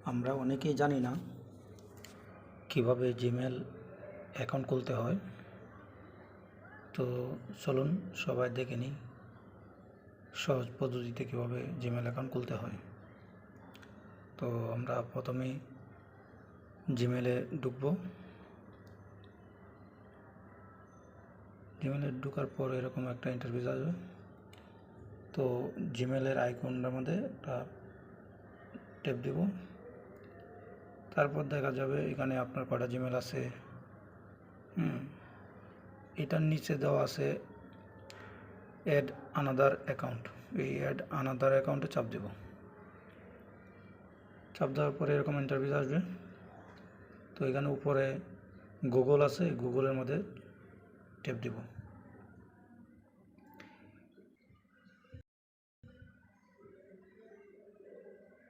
আমরা অনেকেই জানি না কিভাবে জিমেল অ্যাকাউন্ট খুলতে হয়। তো চলুন সবাই দেখে নিই সহজ পদ্ধতিতে কীভাবে জিমেল অ্যাকাউন্ট খুলতে হয়। তো আমরা প্রথমেই জিমেলে ঢুকব। জিমেলে ঢোকার পর এরকম একটা ইন্টারফেস আসবে। তো জিমেলের আইকনটার মধ্যে একটা ট্যাপ দেব। তারপর দেখা যাবে এখানে আপনার কটা জিমেল আছে। এটার নিচে দেওয়া আছে অ্যাড আনাদার অ্যাকাউন্ট। এই অ্যাড আনাদার অ্যাকাউন্টে চাপ দেব। চাপ দেওয়ার পরে এরকম ইন্টারফেস আসবে। তো এখানে উপরে গুগল আছে, গুগলের মধ্যে ট্যাপ দেব।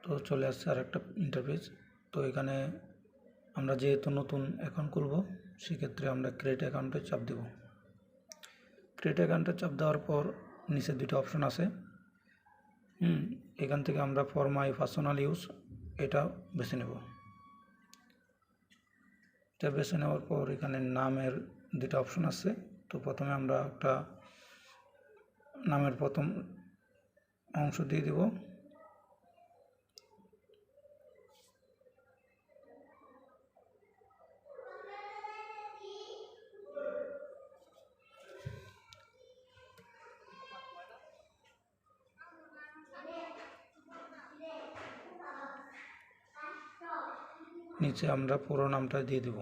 তো চলে আসছে আর একটা ইন্টারফেস। তো এখানে আমরা যেহেতু নতুন অ্যাকাউন্ট খুলব, সেক্ষেত্রে আমরা ক্রিয়েট অ্যাকাউন্টে চাপ দেব। ক্রিয়েট অ্যাকাউন্টে চাপ দেওয়ার পর নিচে দুটো অপশন আছে। এখান থেকে আমরা ফর মাই পার্সোনাল ইউজ এটা বেছে নেব। এটা বেছে নেওয়ার পর এখানে নামের দুটো অপশন আছে। তো প্রথমে আমরা একটা নামের প্রথম অংশ দিয়ে দেব। নিচে আমরা পুরো নামটা দিয়ে দেব,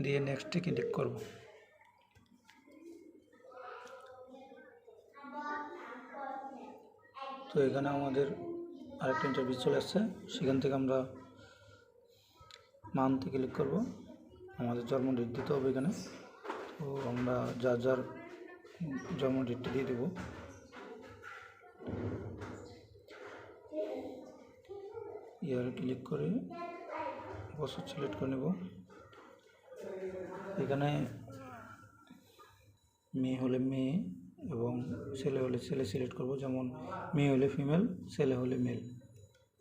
দিয়ে নেক্সটে ক্লিক করব। তো এখানে আমাদের আরেকটা ইন্টারভিউ চলে আসছে। সেখান থেকে আমরা মান্থে ক্লিক করব। আমাদের জন্ম ডেট দিতে হবে এখানে। তো আমরা যার জন্ম ডেটটা দিয়ে দেব। ইয়ারে ক্লিক করে বছর সিলেক্ট করে নেব। এখানে মেয়ে হলে মেয়ে এবং ছেলে হলে ছেলে সিলেক্ট করব। যেমন মেয়ে হলে ফিমেল, ছেলে হলে মেল।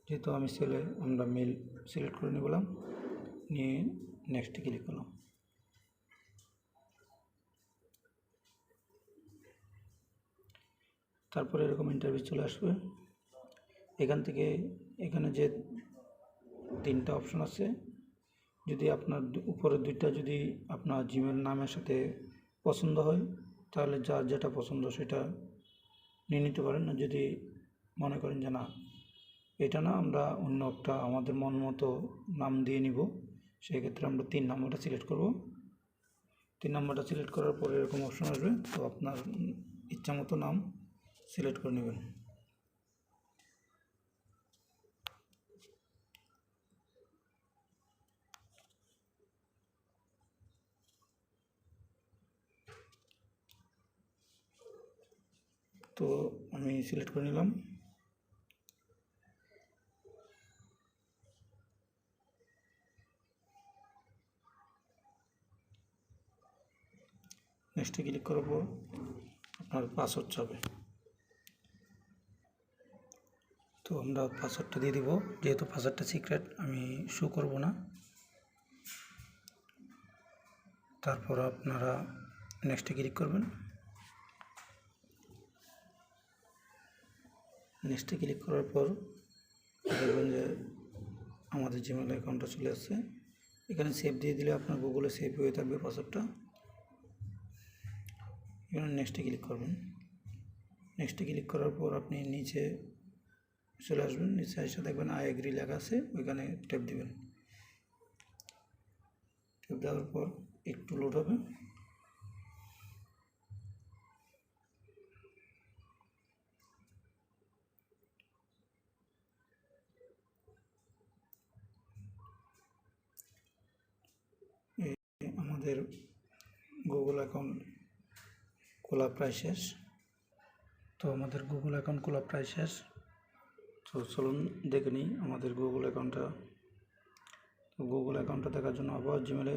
যেহেতু আমি ছেলে, আমরা মেল সিলেক্ট করে নিলাম, নিয়ে নেক্সটে ক্লিক করলাম। তারপরে এরকম ইন্টারভিউ চলে আসবে। এখান থেকে এখানে যে তিনটা অপশন আছে, যদি আপনার উপরের দুইটা যদি আপনার জিমেল নামের সাথে পছন্দ হয়, তাহলে যার যেটা পছন্দ সেটা নিয়ে নিতে পারেন। না যদি মনে করেন যে না, এটা না, আমরা অন্য একটা আমাদের মন মতো নাম দিয়ে নিব, সেক্ষেত্রে আমরা 3 নম্বরটা সিলেক্ট করব। 3 নম্বরটা সিলেক্ট করার পরে এরকম অপশন আসবে। তো আপনার ইচ্ছা মতো নাম সিলেক্ট করে নেবেন। তো আমি সিলেক্ট করে নিলাম। নেক্সটে ক্লিক করার পর আপনার পাসওয়ার্ড চাবে। তো আমরা পাসওয়ার্ডটা দিয়ে দিব। যেহেতু পাসওয়ার্ডটা সিক্রেট, আমি শো করব না। তারপর আপনারা নেক্সটে ক্লিক করবেন। নেক্সটে ক্লিক করার পর দেখবেন যে আমাদের জিমেল অ্যাকাউন্টটা চলে আসছে। এখানে সেভ দিয়ে দিলে আপনার গুগলে সেভ হয়ে থাকবে পাসওয়ার্ডটা। এখানে নেক্সটে ক্লিক করবেন। নেক্সটে ক্লিক করার পর আপনি নিচে চলে আসবেন। নিচে এসে দেখবেন আই এগ্রি লেখা আছে, ওইখানে ট্যাপ দিবেন। ট্যাপ দেওয়ার পর একটু লোড হবে। আমাদের গুগল অ্যাকাউন্ট খোলা প্রায় শেষ। তো আমাদের গুগল অ্যাকাউন্ট খোলা প্রায় শেষ। তো চলুন দেখে নিই আমাদের গুগল অ্যাকাউন্টটা। তো গুগল অ্যাকাউন্টটা দেখার জন্য আবার জিমেলে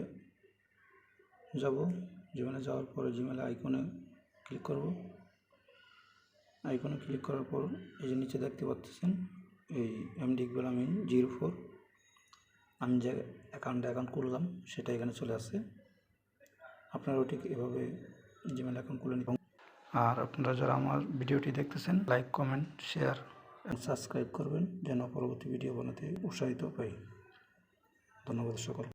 যাব। জিমেলে যাওয়ার পরে জিমেলে আইকনে ক্লিক করব। আইকনে ক্লিক করার পর এই যে নিচে দেখতে পাচ্ছেন এই এমডি ইকবাল আমিন 04 আমি যে অ্যাকাউন্ট খুললাম সেটা এখানে চলে আসছে। আপনারাও ঠিক এভাবে জিমেল অ্যাকাউন্ট খুলে নিন। আর আপনারা যারা আমার ভিডিওটি দেখতেছেন, লাইক, কমেন্ট, শেয়ার এবং সাবস্ক্রাইব করবেন যেন পরবর্তী ভিডিও বানাতে উৎসাহিত পাই। ধন্যবাদ সকল।